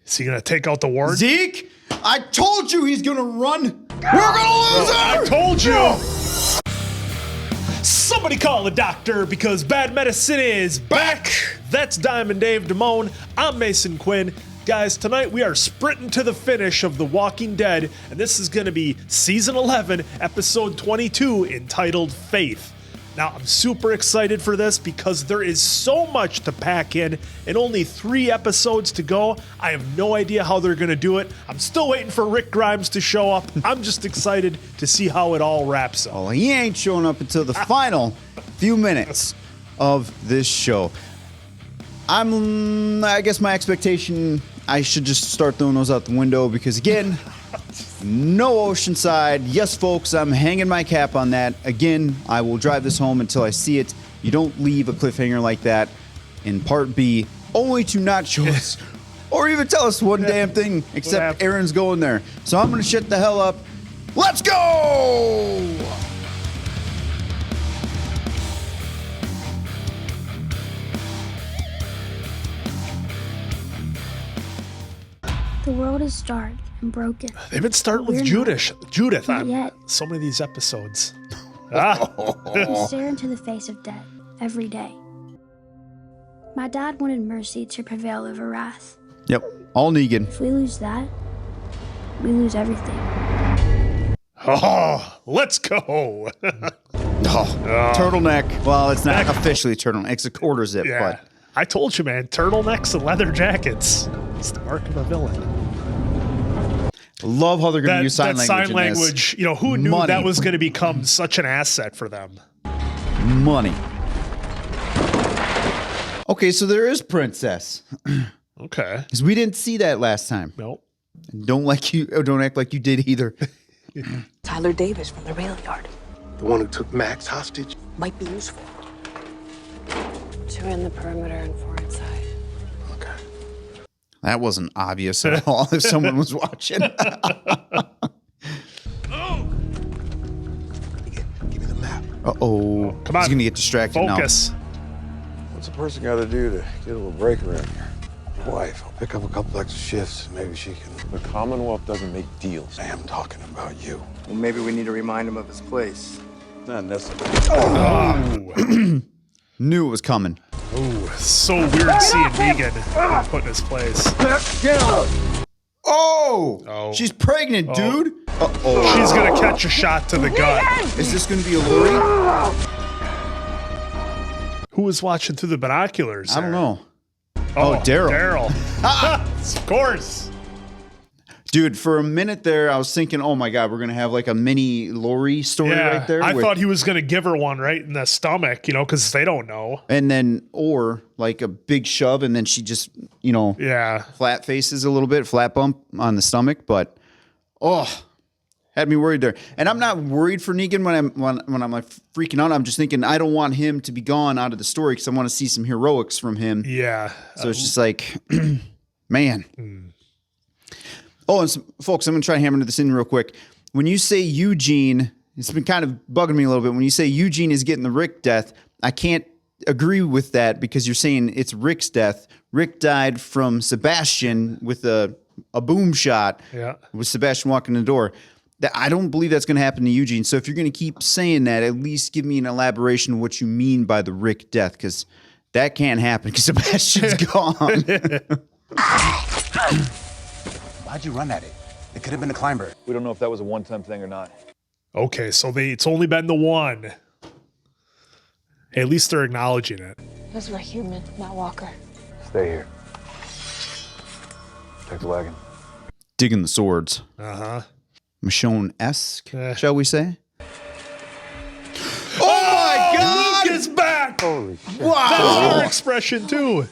Is he going to take out the warden? Zeke, I told you he's going to run. We're going to lose her. I told you. Somebody call the doctor because bad medicine is back. That's Diamond Dave Damone. I'm Mason Quinn. Guys, tonight we are sprinting to the finish of The Walking Dead, and this is going to be Season 11, Episode 22, entitled Faith. Now, I'm super excited for this because there is so much to pack in and only 3 episodes to go. I have no idea how they're going to do it. I'm still waiting for Rick Grimes to show up. I'm just excited to see how it all wraps up. Oh, he ain't showing up until the final few minutes of this show. I guess my expectation, I should just start throwing those out the window because, again, no Oceanside. Yes, folks, I'm hanging my cap on that. Again, I will drive this home until I see it. You don't leave a cliffhanger like that in Part B, only to not show us or even tell us one damn thing except Aaron's going there. So I'm going to shut the hell up. Let's go! The world is dark and broken. They've been starting with Judith on yet. so many of these episodes. We stare into the face of death every day. My dad wanted mercy to prevail over wrath. Yep, all Negan. If we lose that, we lose everything. Oh, let's go. Turtleneck. Well, it's not officially turtleneck. It's a quarter zip, Yeah. but I told you, man, turtlenecks and leather jackets. It's the mark of a villain. love how they're going to use sign language. Sign in language, this. you know, who knew Money. that was going to become such an asset for them? Money. Okay, so there is Princess. Okay. Because we didn't see that last time. Nope. Don't act like you did either. Tyler Davis from the rail yard. The one who took Max hostage? Might be useful. 2 in the perimeter and 4 inside. Okay. That wasn't obvious at all if someone was watching. Give me the map. Uh-oh. Come on. He's going to get distracted Focus. What's a person got to do to get a little break around here? My wife. I'll pick up a couple extra shifts. Maybe she can... The Commonwealth doesn't make deals. I am talking about you. Well, maybe we need to remind him of his place. Not necessarily. Knew it was coming. Ooh, so weird seeing Negan put in his place. Oh! She's pregnant, dude. Uh-oh. She's going to catch a shot to the gut. Is this going to be a Lori? Who was watching through the binoculars? I don't know. Oh, Daryl. Daryl. Of course. Dude, for a minute there, I was thinking, oh my God, we're going to have like a mini Lori story right there. I thought he was going to give her one right in the stomach, you know, because they don't know. And then, or like a big shove, and then she just, you know, flat faces a little bit, flat bump on the stomach. But, had me worried there. And I'm not worried for Negan when I'm like freaking out. I'm just thinking I don't want him to be gone out of the story because I want to see some heroics from him. Yeah. So it's just like, man. Oh, and folks, I'm going to try to hammer this in real quick. When you say Eugene, it's been kind of bugging me a little bit. When you say Eugene is getting the Rick death, I can't agree with that because you're saying it's Rick's death. Rick died from Sebastian with a boom shot with Sebastian walking the door. I don't believe that's going to happen to Eugene. So if you're going to keep saying that, at least give me an elaboration of what you mean by the Rick death because that can't happen because Sebastian's gone. Why'd you run at it? It could have been a climber. We don't know if that was a one-time thing or not. Okay, so it's only been the one. Hey, at least they're acknowledging it. Those were human, not Walker. Stay here. Take the wagon. Digging the swords. Uh-huh. Michonne-esque, shall we say? Oh my God! Luke is back! Holy shit. Wow! That's her expression, too.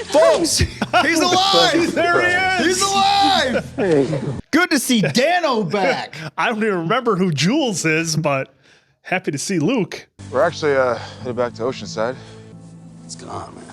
Folks, he's alive! There he is! He's alive! Hey. Good to see Dano back. I don't even remember who Jules is, but happy to see Luke. We're actually headed back to Oceanside. It's gone, man.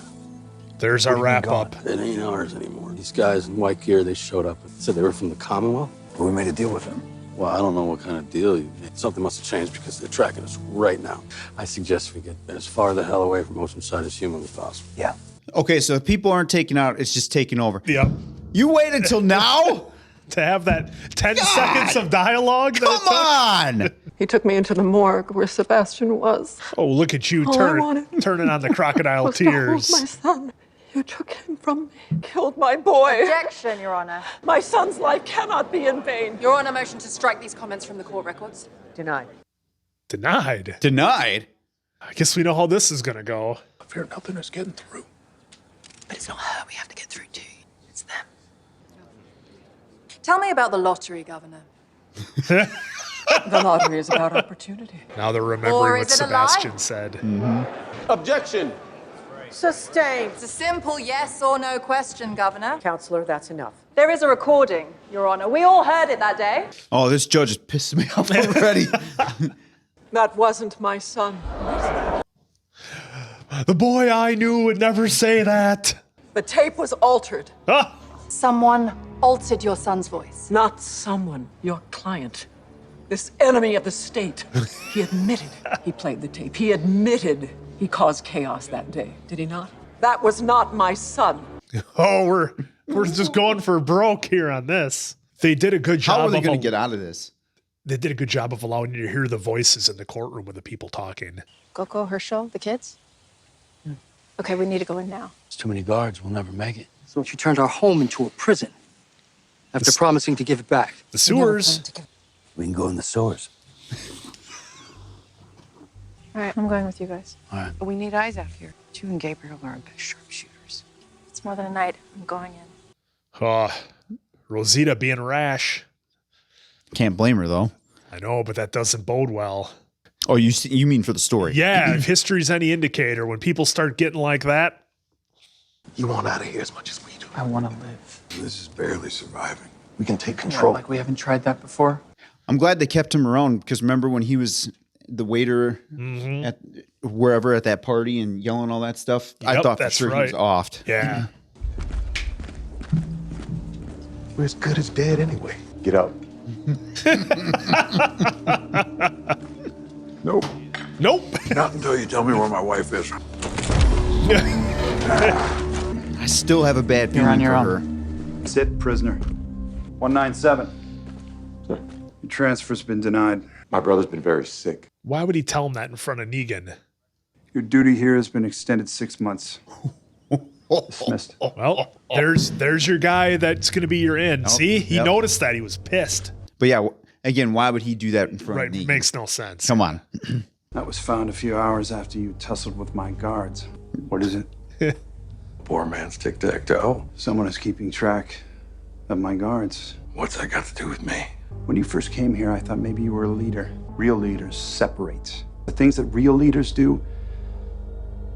There's our wrap up. It ain't ours anymore. These guys in white gear, they showed up and said they were from the Commonwealth. But we made a deal with them. Well, I don't know what kind of deal you made. Something must have changed because they're tracking us right now. I suggest we get as far the hell away from Oceanside as humanly possible. Yeah. Okay, so if people aren't taken out, it's just taking over. Yep. You wait until now? To have that 10 seconds of dialogue. Come on! He took me into the morgue where Sebastian was. Oh, look at you All I wanted turning on the crocodile was to hold tears. my son. You took him from me, killed my boy. Objection, Your Honor. My son's life cannot be in vain. Your Honor, motion to strike these comments from the court records. Denied. Denied. Denied? I guess we know how this is gonna go. I fear nothing is getting through. But it's not her we have to get through to. It's them. Tell me about the lottery, Governor. The lottery is about opportunity. Now they're Or remembering is what it a lie? Sebastian said. Objection! Sustained. It's a simple yes or no question, Governor. Counselor, that's enough. There is a recording, Your Honor. We all heard it that day. Oh, this judge is pissing me off already. That wasn't my son. The boy I knew would never say that. The tape was altered. Ah! Someone altered your son's voice. Not someone, your client. This enemy of the state. He admitted he played the tape. He admitted he caused chaos that day, did he not? That was not my son. Oh, we're just going for broke here on this. They did a good job. How are they going to get out of this? They did a good job of allowing you to hear the voices in the courtroom with the people talking. Coco, Herschel, the kids? Okay, we need to go in now. There's too many guards. We'll never make it. So you turned our home into a prison after promising to give it back. The sewers. We can go in the sewers. All right, I'm going with you guys. All right. But we need eyes out here. You and Gabriel are our best sharpshooters. It's more than a night. I'm going in. Oh, Rosita being rash. Can't blame her, though. I know, but that doesn't bode well. Oh, you mean for the story? Yeah, if history's any indicator, when people start getting like that. You want out of here as much as we do. I want to live. This is barely surviving. We can take control. Like we haven't tried that before. I'm glad they kept him around because remember when he was the waiter at wherever at that party and yelling all that stuff? I Yep, thought for that's sure he was right. offed. Yeah. We're as good as dead anyway. Get out. Nope. Nope. Not until you tell me where my wife is. I still have a bad feeling for her. Sit, prisoner. 197. Your transfer's been denied. My brother's been very sick. Why would he tell him that in front of Negan? Your duty here has been extended 6 months. Dismissed. Well, there's your guy that's going to be your in. See, he yep. noticed that. He was pissed. But yeah, again, why would he do that in front Right, of Negan? makes no sense. Come on. That was found a few hours after you tussled with my guards. What is it? Poor man's tic-tac-toe. Someone is keeping track of my guards. What's that got to do with me? When you first came here, I thought maybe you were a leader. Real leaders separate. The things that real leaders do,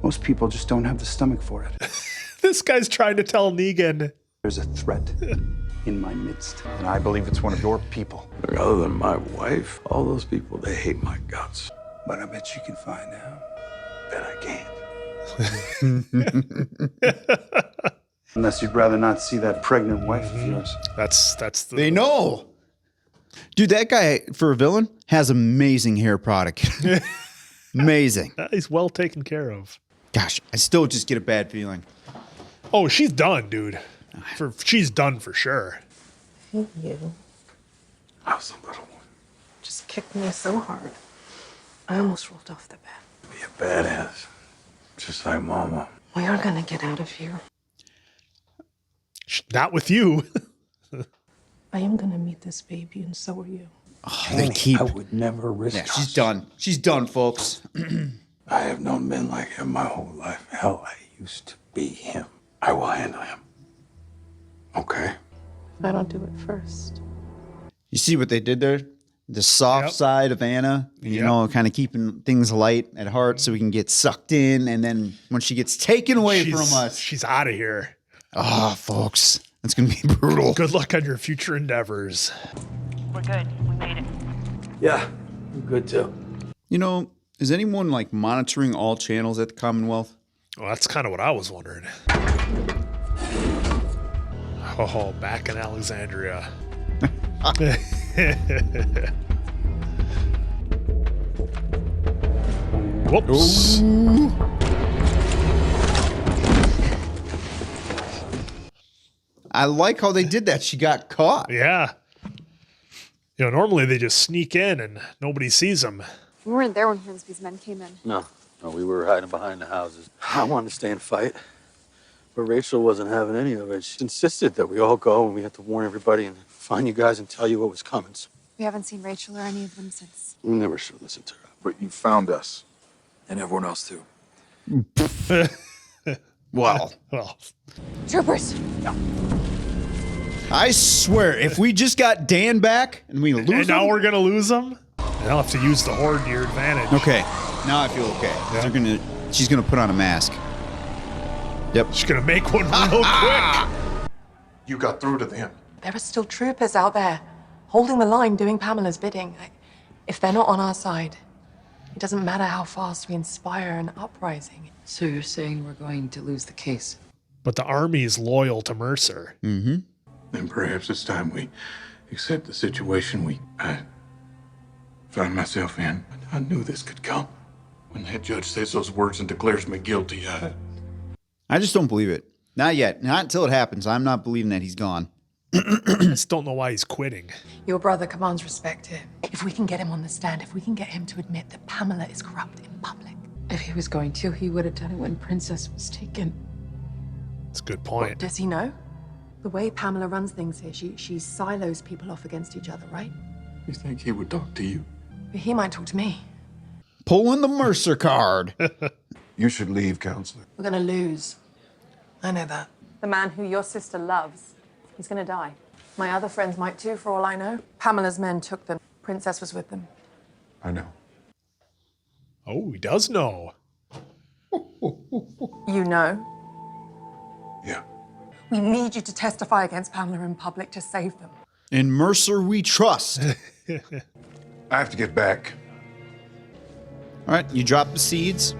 most people just don't have the stomach for it. This guy's trying to tell Negan. There's a threat in my midst, and I believe it's one of your people. Look, other than my wife, all those people, they hate my guts. But I bet you can find out. Bet I can't. Unless you'd rather not see that pregnant wife of yours. That's the. They know. Dude, that guy, for a villain, has amazing hair product. Amazing. He's well taken care of. Gosh, I still just get a bad feeling. Oh, she's done, dude. She's done for sure. You How's the little one? just kicked me so hard. I almost rolled off the bed. Be a badass. Just like Mama. We are gonna get out of here. Not with you. I am gonna meet this baby, and so are you. Oh, they keep. I would never risk Yeah, she's done. She's done, folks. I have known men like him my whole life. Hell, I used to be him. I will handle him. Okay? If I don't do it first. You see what they did there? The soft side of Anna, you know, kind of keeping things light at heart so we can get sucked in. And then when she gets taken away from us, she's out of here. Oh, folks, that's going to be brutal. Good luck on your future endeavors. We're good. We made it. Yeah, I'm good too. You know, is anyone like monitoring all channels at the Commonwealth? Well, that's kind of what I was wondering. Oh, back in Alexandria. Whoops. I like how they did that. She got caught. Yeah. You know, normally they just sneak in and nobody sees them. We weren't there when Hornsby's men came in. No, we were hiding behind the houses. I wanted to stay and fight, but Rachel wasn't having any of it. She insisted that we all go and we had to warn everybody and find you guys and tell you what was coming. We haven't seen Rachel or any of them since. We never should listen to her. But you found us. And everyone else, too. Well, Troopers! I swear, if we just got Dan back and we lose And now him, we're going to lose them? I'll have to use the horde to your advantage. okay, now I feel okay. Yeah. She's gonna put on a mask. Yep. She's going to make one real quick. You got through to them. There are still troopers out there, holding the line, doing Pamela's bidding. If they're not on our side, it doesn't matter how fast we inspire an uprising. So you're saying we're going to lose the case? But the army is loyal to Mercer. Mm-hmm. Then perhaps it's time we accept the situation I found myself in. I knew this could come. When that judge says those words and declares me guilty, I just don't believe it. Not yet. Not until it happens. I'm not believing that he's gone. I just don't know why he's quitting. Your brother commands respect here. If we can get him on the stand, if we can get him to admit that Pamela is corrupt in public. If he was going to, he would have done it when Princess was taken. That's a good point. Does he know? The way Pamela runs things here, she silos people off against each other, right? You think he would talk to you? But he might talk to me. Pulling the Mercer card. You should leave, counselor. We're gonna lose. I know that. The man who your sister loves, he's gonna die. My other friends might too, for all I know. Pamela's men took them. Princess was with them. I know. Oh, he does know. You know? Yeah. We need you to testify against Pamela in public to save them. In Mercer we trust. I have to get back. All right, you drop the seeds.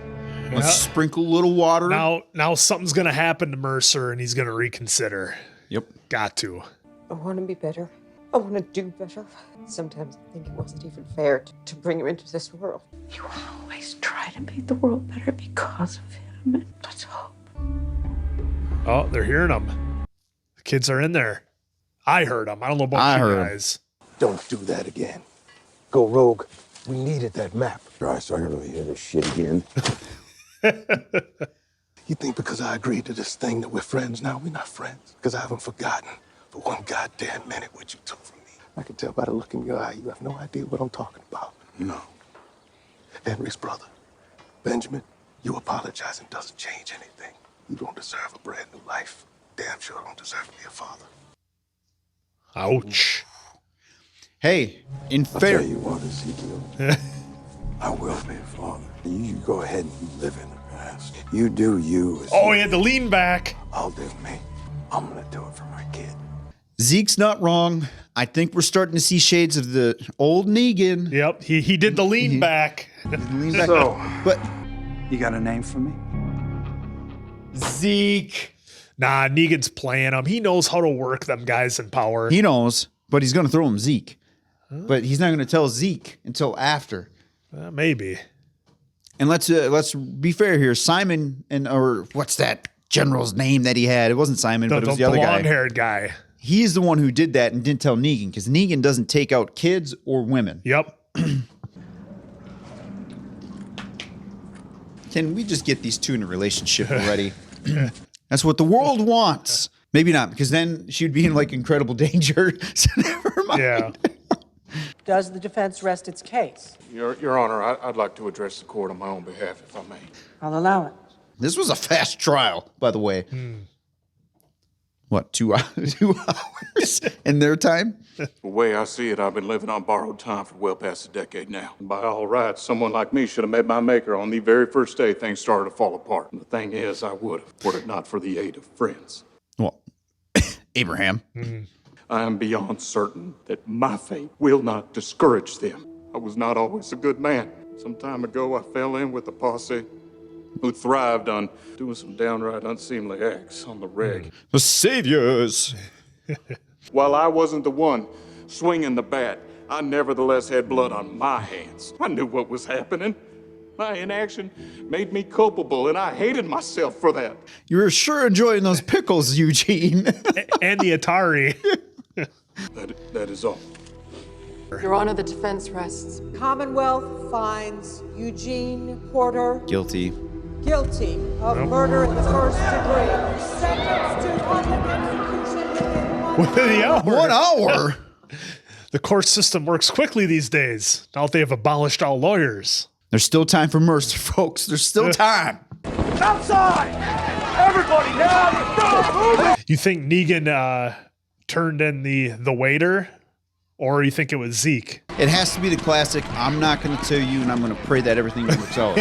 Let's Yeah. sprinkle a little water. Now something's going to happen to Mercer and he's going to reconsider. Yep. Got to. I want to be better. I want to do better. Sometimes I think it wasn't even fair to bring him into this world. You always try to make the world better because of him. Let's hope. Oh, they're hearing him. The kids are in there. I heard them. I don't know about you guys. Don't do that again. Go rogue. We needed that map. Right, so I can really hear this shit again. You think because I agreed to this thing that we're friends now? We're not friends. Because I haven't forgotten for one goddamn minute what you took from me. I can tell by the look in your eye you have no idea what I'm talking about. No. Henry's brother, Benjamin, you apologizing doesn't change anything. You don't deserve a brand new life. Damn sure don't deserve to be a father. Ouch. Hey, in I'll fair... tell you what, Ezekiel. I will be a father. You go ahead and live in the past. You do you. Oh, he had to lean back. I'll do me. I'm gonna do it for my kid. Zeke's not wrong. I think we're starting to see shades of the old Negan. Yep, he did the lean back. Lean back. So, But you got a name for me? Zeke. Nah, Negan's playing him. He knows how to work them guys in power. He knows, but he's going to throw him Zeke. But he's not going to tell Zeke until after. Maybe. And let's be fair here. Simon or what's that general's name that he had? It wasn't Simon, but it was the other guy. long-haired guy. He's the one who did that and didn't tell Negan because Negan doesn't take out kids or women. Yep. Can we just get these two in a relationship already? That's what the world wants. Maybe not, because then she'd be in like incredible danger. So never mind. Yeah. Does the defense rest its case? Your Honor, I'd like to address the court on my own behalf, if I may. I'll allow it. This was a fast trial, by the way. What, 2 hours? 2 hours in their time? The way I see it, I've been living on borrowed time for well past a decade now. By all rights, someone like me should have met my maker on the very first day things started to fall apart. And the thing is, I would have, were it not for the aid of friends. Well, Abraham. I am beyond certain that my fate will not discourage them. I was not always a good man. Some time ago, I fell in with a posse who thrived on doing some downright unseemly acts on the reg. The saviors. While I wasn't the one swinging the bat, I nevertheless had blood on my hands. I knew what was happening. My inaction made me culpable, and I hated myself for that. You were sure enjoying those pickles, Eugene. And the Atari. That is all. Your Honor, the defense rests. Commonwealth finds Eugene Porter Guilty. guilty of murder in the first degree. Sentenced to public execution Within the hour. 1 hour? The court system works quickly these days. Now that they have abolished all lawyers. There's still time for Mercer, folks. There's still time. Outside! Everybody now! You think Negan turned in the waiter? Or you think it was Zeke? It has to be the classic, I'm not going to tell you, and I'm going to pray that everything works out.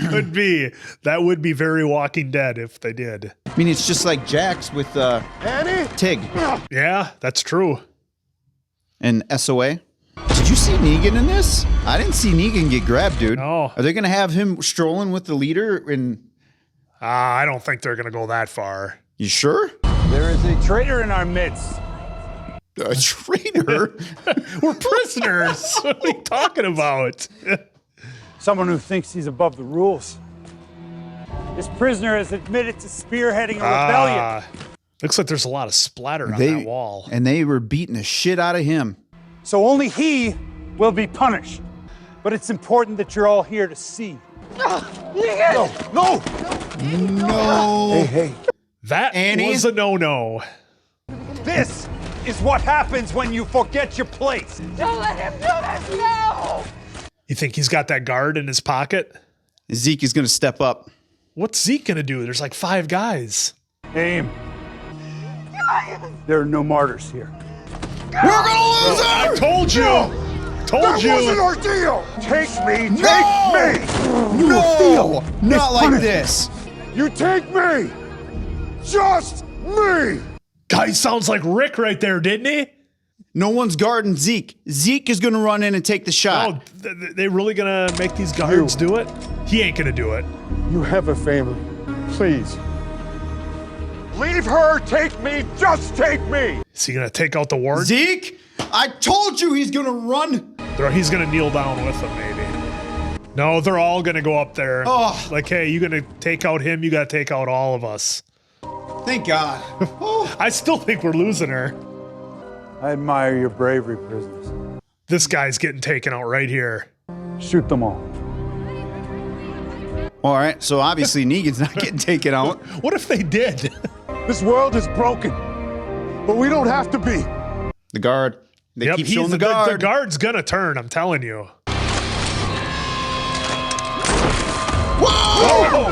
Could be. That would be very Walking Dead if they did. I mean, it's just like Jax with Annie? Tig Yeah, that's true. and SOA. Did you see Negan in this? I didn't see Negan get grabbed, dude. No. Are they going to have him strolling with the leader? And I don't think they're going to go that far. you sure? There is a traitor in our midst. A traitor? We're prisoners. What are you talking about? Someone who thinks he's above the rules. This prisoner has admitted to spearheading a rebellion. Looks like there's a lot of splatter on that wall. And they were beating the shit out of him. So only he will be punished. But it's important that you're all here to see. No! No. Hey. That Annie? was a no-no. This is what happens when you forget your place. Don't let him do this now! You think he's got that guard in his pocket? Zeke is going to step up. What's Zeke going to do? There's like 5 guys. Aim. There are no martyrs here. We're going to lose her! I told you! Told you! That wasn't our deal! Take me! No! Take me! No! Not like this. You take me! Just me! Guy sounds like Rick right there, didn't he? No one's guarding Zeke. Zeke is going to run in and take the shot. Oh, they really going to make these guards do it? He ain't going to do it. You have a family. Please. Leave her! Take me! Just take me! Is he going to take out the warden? Zeke, I told you he's going to run. He's going to kneel down with him, maybe. No, they're all going to go up there. Oh. Like, hey, you going to take out him? You got to take out all of us. Thank God. I still think we're losing her. I admire your bravery, prisoners. This guy's getting taken out right here. Shoot them all. All right, so obviously Negan's not getting taken out. What if they did? This world is broken, but we don't have to be. The guard. They keep showing the The guard. guard's going to turn, I'm telling you. Whoa!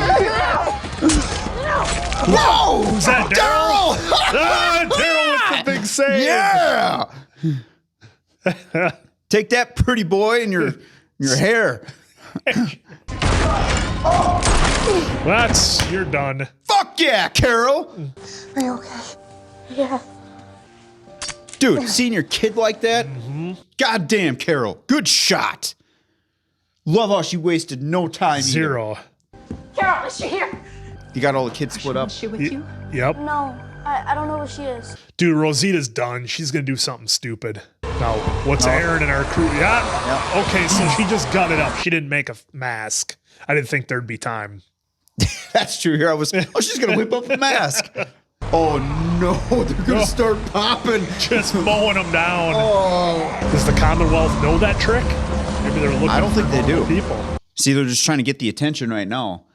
Whoa! Who's that, Daryl? Daryl with the big save. Yeah! Take that, pretty boy, in your hair. You're done. Fuck yeah, Carol! Are you okay? Yeah. Dude, seeing your kid like that? Goddamn, Carol. Good shot. Love how she wasted no time. 0. Carol, is she here? You got all the kids split up. Is she with you? Yep. No, I don't know where she is. Dude, Rosita's done. She's going to do something stupid. Now, what's Aaron and our crew? Yeah. Okay, so she just gutted up. She didn't make a mask. I didn't think there'd be time. That's true. Here I was. Oh, she's going to whip up a mask. Oh, no. They're going to start popping. Just mowing them down. Oh. Does the Commonwealth know that trick? Maybe they're looking I don't think they do. People. See, they're just trying to get the attention right now.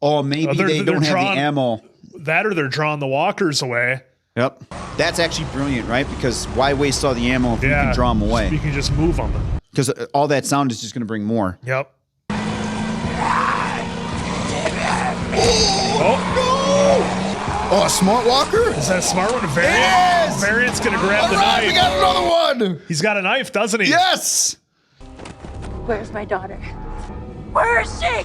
Oh, maybe they don't have the ammo. That or they're drawing the walkers away. Yep. That's actually brilliant, right? Because why waste all the ammo if you can draw them away? You can just move them. Because all that sound is just going to bring more. Yep. Oh, a smart walker? Is that a smart one? Variant? Variant's going to grab the knife. We got another one. He's got a knife, doesn't he? Yes. Where's my daughter? Where is she?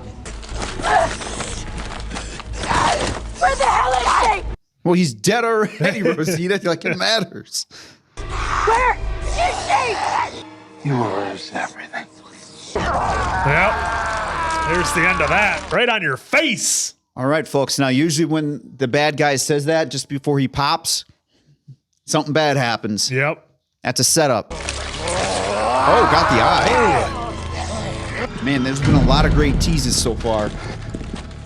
Where the hell is she? Well, he's dead already, Rosita. Like it matters. Where is she? Yours, everything. Yep. There's the end of that. Right on your face. All right, folks. Now, usually when the bad guy says that just before he pops, something bad happens. Yep. That's a setup. Oh, got the eye. Man, there's been a lot of great teases so far.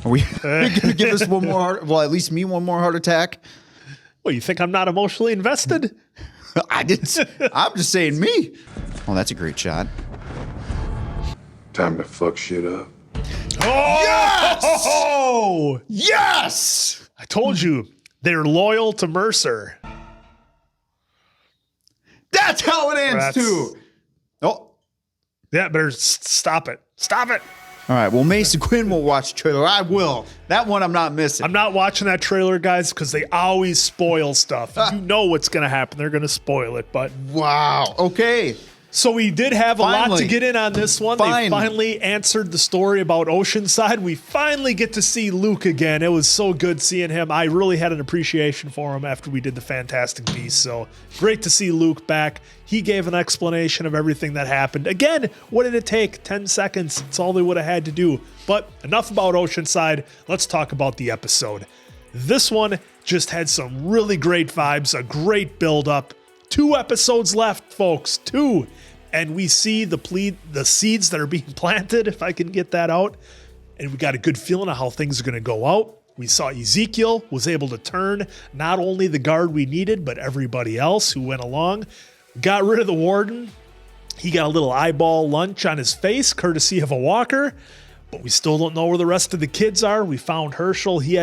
Are we going to give us one more well, at least me one more heart attack? Well, you think I'm not emotionally invested? I'm just saying me. Oh, that's a great shot. Time to fuck shit up. Oh! Yes! Oh! Yes! I told you, they're loyal to Mercer. That's how it ends, too. Oh. Yeah, better stop it. Stop it. All right, well, Mason Quinn will watch the trailer. I will. That one I'm not missing. I'm not watching that trailer, guys, because they always spoil stuff. You know what's going to happen. They're going to spoil it, but... Wow. Okay. So we did have a lot to get in on this one. They finally answered the story about Oceanside. We finally get to see Luke again. It was so good seeing him. I really had an appreciation for him after we did the Fantastic Beasts. So great to see Luke back. He gave an explanation of everything that happened. Again, what did it take? 10 seconds. It's all they would have had to do. But enough about Oceanside. Let's talk about the episode. This one just had some really great vibes, a great build-up. 2 episodes left, folks. 2. And we see the seeds that are being planted, if I can get that out. And we got a good feeling of how things are going to go out. We saw Ezekiel was able to turn not only the guard we needed, but everybody else who went along. Got rid of the warden. He got a little eyeball lunch on his face, courtesy of a walker. But we still don't know where the rest of the kids are. We found Herschel. He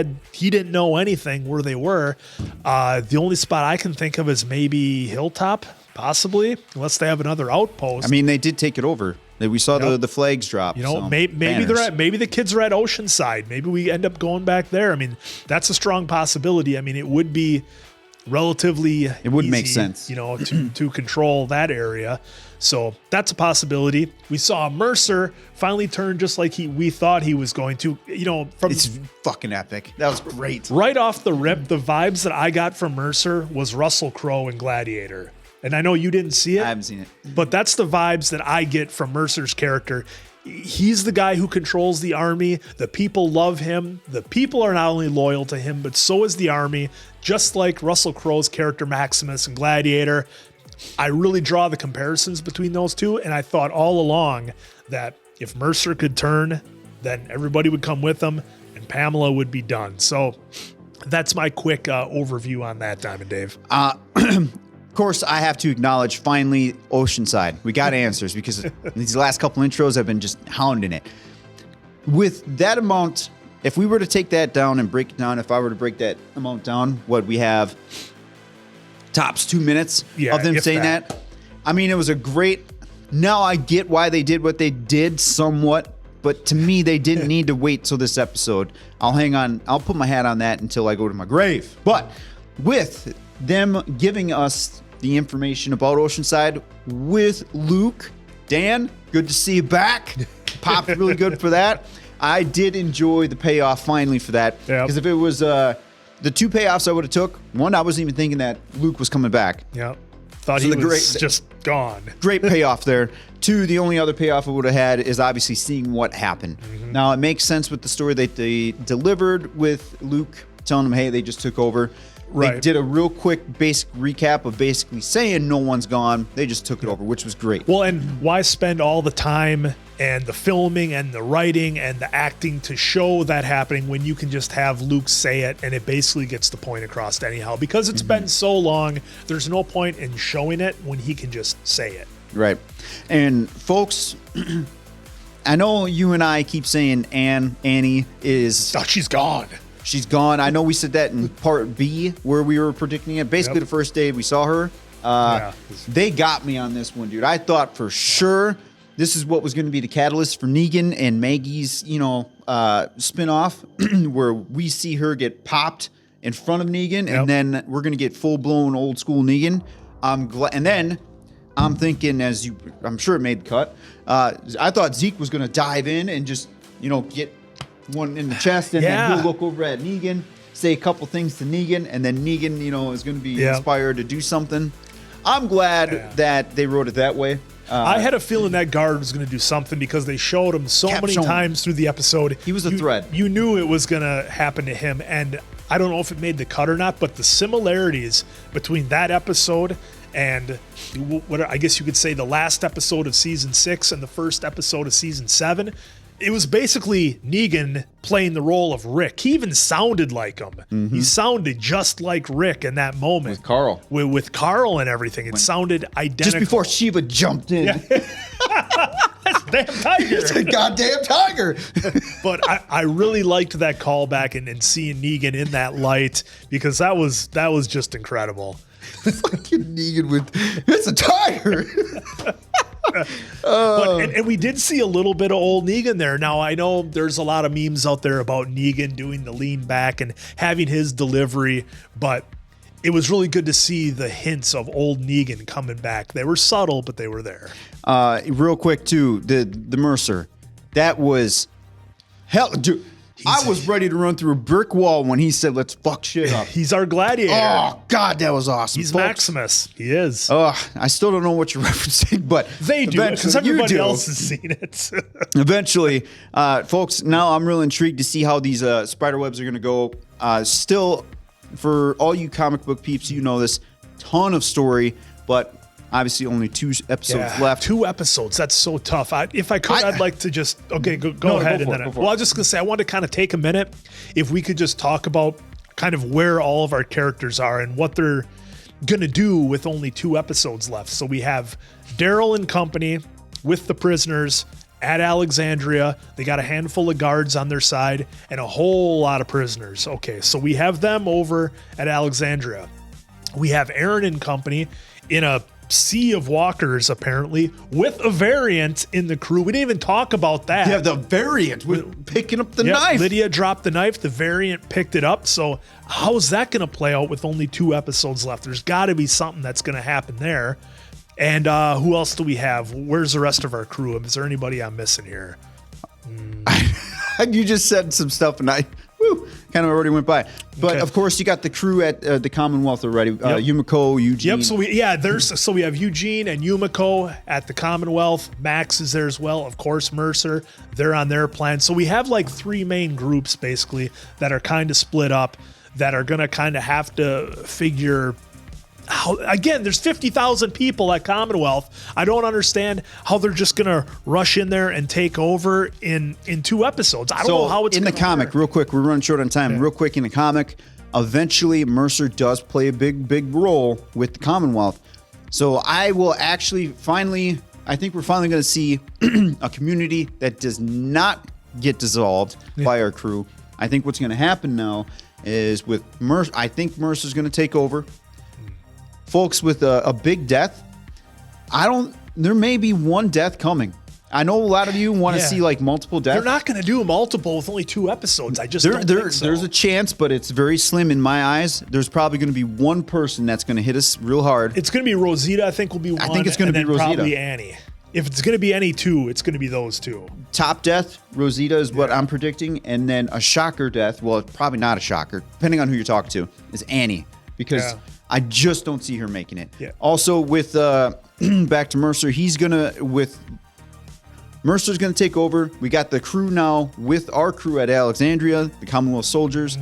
didn't know anything where they were. The only spot I can think of is maybe Hilltop, possibly, unless they have another outpost. I mean, they did take it over. We saw the flags drop. You know, maybe the kids are at Oceanside. Maybe we end up going back there. I mean, that's a strong possibility. I mean, it would be relatively easy, make sense, you know, to control that area. So that's a possibility. We saw Mercer finally turn just like we thought he was going to. You know, it's fucking epic. That was great. Right off the rip, the vibes that I got from Mercer was Russell Crowe in Gladiator. And I know you didn't see it. I haven't seen it. But that's the vibes that I get from Mercer's character. He's the guy who controls the army. The people love him. The people are not only loyal to him, but so is the army. Just like Russell Crowe's character Maximus in Gladiator. I really draw the comparisons between those two. And I thought all along that if Mercer could turn, then everybody would come with him and Pamela would be done. So that's my quick overview on that, Diamond Dave. Of course, I have to acknowledge, finally, Oceanside. We got answers because these last couple intros have been just hounding it. With that amount, if we were to take that down and break it down, if I were to break that amount down, what we have, tops 2 minutes of them saying that. I mean, it was a great... Now I get why they did what they did somewhat, but to me, they didn't need to wait till this episode. I'll hang on. I'll put my hat on that until I go to my grave. But with them giving us the information about Oceanside with Luke, Dan, good to see you back. Popped really good for that. I did enjoy the payoff finally for that. Because if it was the 2 payoffs I would have took, one, I wasn't even thinking that Luke was coming back. Yeah. Thought he was just gone. Great payoff there. 2, the only other payoff I would have had is obviously seeing what happened. Mm-hmm. Now, it makes sense with the story that they delivered with Luke telling them, hey, they just took over. Right. They did a real quick basic recap of basically saying no one's gone. They just took it over, which was great. Well, and why spend all the time and the filming and the writing and the acting to show that happening when you can just have Luke say it and it basically gets the point across anyhow? Because it's been so long, there's no point in showing it when he can just say it. Right. And folks, I know you and I keep saying Annie is... Oh, she's gone. She's gone. I know we said that in part B where we were predicting it. Basically, the first day we saw her. They got me on this one, dude. I thought for sure this is what was going to be the catalyst for Negan and Maggie's, spinoff, where we see her get popped in front of Negan, and then we're going to get full-blown old-school Negan. I'm glad. And then I'm thinking, I'm sure it made the cut. I thought Zeke was going to dive in and just, get one in the chest, and then he'll look over at Negan, say a couple things to Negan, and then Negan, is going to be inspired to do something. I'm glad that they wrote it that way. I had a feeling that guard was going to do something because they showed him so many times through the episode. He was a threat. You knew it was going to happen to him, and I don't know if it made the cut or not, but the similarities between that episode and what I guess you could say the last episode of season 6 and the first episode of season 7, it was basically Negan playing the role of Rick. He even sounded like him. He sounded just like Rick in that moment. With Carl. With Carl and everything. It sounded identical. Just before Shiva jumped in. Yeah. That's a damn tiger. It's a goddamn tiger. But I really liked that callback and seeing Negan in that light, because that was just incredible. Fucking Negan with, it's a tiger. And we did see a little bit of old Negan there. Now, I know there's a lot of memes out there about Negan doing the lean back and having his delivery, but it was really good to see the hints of old Negan coming back. They were subtle, but they were there. Real quick, too, the Mercer. That was hell, dude. I was ready to run through a brick wall when he said, let's fuck shit up. He's our gladiator. Oh, God, that was awesome. He's Maximus. He is. I still don't know what you're referencing, but they do, because everybody else has seen it. Eventually, folks, now I'm real intrigued to see how these spider webs are going to go. Still, for all you comic book peeps, you know this, ton of story, but obviously only 2 episodes left. 2 episodes. That's so tough. If I could, I'd like to just, okay, go ahead. I was just going to say, I want to kind of take a minute. If we could just talk about kind of where all of our characters are and what they're going to do with only 2 episodes left. So we have Daryl and company with the prisoners at Alexandria. They got a handful of guards on their side and a whole lot of prisoners. Okay, so we have them over at Alexandria. We have Aaron and company in a sea of walkers, apparently, with a variant in the crew. We didn't even talk about that. Yeah, the variant with picking up the knife. Lydia dropped the knife. The variant picked it up. So how's that going to play out with only 2 episodes left? There's got to be something that's going to happen there. And who else do we have? Where's the rest of our crew? Is there anybody I'm missing here? You just said some stuff, and I kind of already went by. But of course, you got the crew at the Commonwealth already. Yumiko, Eugene. Yep. So we have Eugene and Yumiko at the Commonwealth. Max is there as well. Of course, Mercer. They're on their plan. So we have like 3 main groups basically that are kind of split up, that are going to kind of have to figure. Again, there's 50,000 people at Commonwealth. I don't understand how they're just going to rush in there and take over in 2 episodes. I don't know how it's in the comic, work. real quick. We're running short on time. Real quick, in the comic, eventually Mercer does play a big role with the Commonwealth. So I will actually I think we're finally going to see a community that does not get dissolved by our crew. I think what's going to happen now is with Mercer, I think Mercer's going to take over. Folks, with a big death, there may be 1 death coming. I know a lot of you want to see like multiple deaths. They're not going to do multiple with only 2 episodes. I just don't think so. There's a chance, but it's very slim in my eyes. There's probably going to be 1 person that's going to hit us real hard. It's going to be Rosita, I think, will be one. I think it's going to be Rosita. Probably Annie. If it's going to be any 2, it's going to be those 2. Top death, Rosita is what I'm predicting. And then a shocker death, well, it's probably not a shocker, depending on who you're talking to, is Annie. Because I just don't see her making it. Yeah. Also, with back to Mercer, Mercer's gonna take over. We got the crew now with our crew at Alexandria, the Commonwealth soldiers,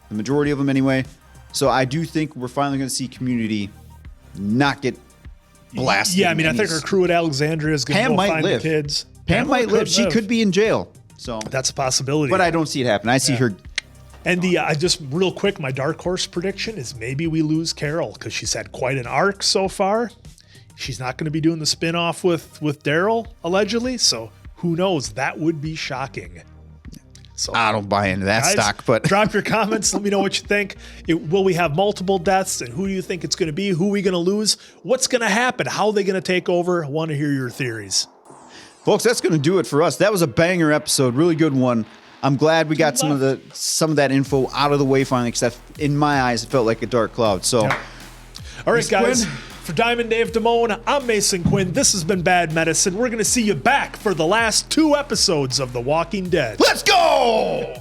the majority of them anyway. So I do think we're finally gonna see community not get blasted. Yeah, I mean, I think our crew at Alexandria is gonna go find the kids. Pam might live. She could be in jail. So that's a possibility. But I don't see it happen. I see her. And just real quick, my dark horse prediction is maybe we lose Carol, because she's had quite an arc so far. She's not going to be doing the spinoff with Daryl, allegedly. So who knows? That would be shocking. So I don't buy into that stock, but drop your comments. Let me know what you think. Will we have multiple deaths? And who do you think it's going to be? Who are we going to lose? What's going to happen? How are they going to take over? I want to hear your theories. Folks, that's going to do it for us. That was a banger episode. Really good one. I'm glad we got some of that info out of the way finally, because in my eyes, it felt like a dark cloud. So, all right, guys. For Diamond Dave Damone, I'm Mason Quinn. This has been Bad Medicine. We're going to see you back for the last 2 episodes of The Walking Dead. Let's go!